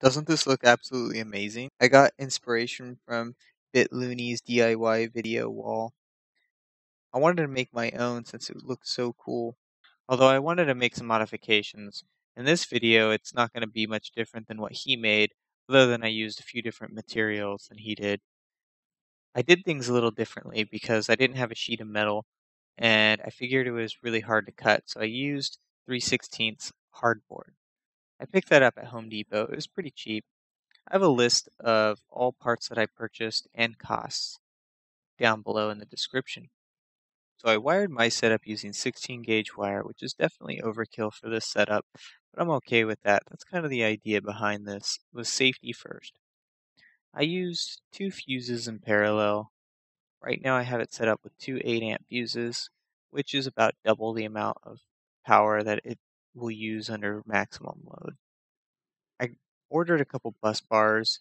Doesn't this look absolutely amazing? I got inspiration from BitLooney's DIY video wall. I wanted to make my own since it looked so cool. Although I wanted to make some modifications. In this video, it's not going to be much different than what he made, other than I used a few different materials than he did. I did things a little differently because I didn't have a sheet of metal, and I figured it was really hard to cut, so I used 3/16 hardboard. I picked that up at Home Depot. It was pretty cheap. I have a list of all parts that I purchased and costs down below in the description. So I wired my setup using 16 gauge wire, which is definitely overkill for this setup, but I'm okay with that. That's kind of the idea behind this, was safety first. I used two fuses in parallel. Right now I have it set up with two 8-amp fuses, which is about double the amount of power that it will use under maximum load. I ordered a couple bus bars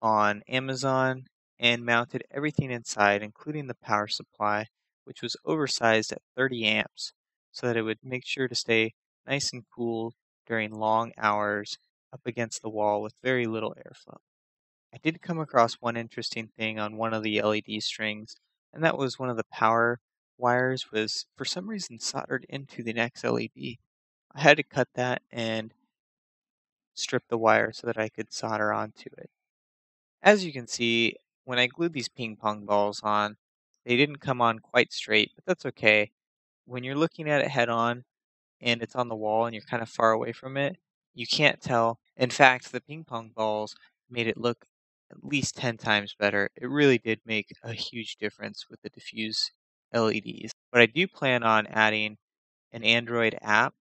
on Amazon and mounted everything inside, including the power supply, which was oversized at 30 amps so that it would make sure to stay nice and cool during long hours up against the wall with very little airflow. I did come across one interesting thing on one of the LED strings, and that was one of the power wires was for some reason soldered into the next LED. I had to cut that and strip the wire so that I could solder onto it. As you can see, when I glued these ping pong balls on, they didn't come on quite straight, but that's okay. When you're looking at it head on and it's on the wall and you're kind of far away from it, you can't tell. In fact, the ping pong balls made it look at least 10 times better. It really did make a huge difference with the diffuse LEDs. But I do plan on adding an Android app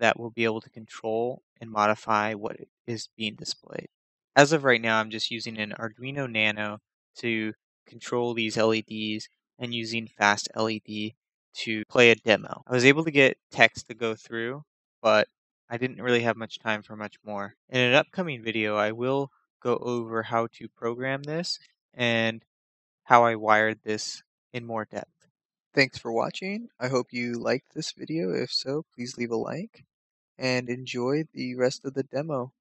that will be able to control and modify what is being displayed. As of right now, I'm just using an Arduino Nano to control these LEDs and using fast LED to play a demo. I was able to get text to go through, but I didn't really have much time for much more. In an upcoming video, I will go over how to program this and how I wired this in more depth. Thanks for watching. I hope you liked this video. If so, please leave a like and enjoy the rest of the demo.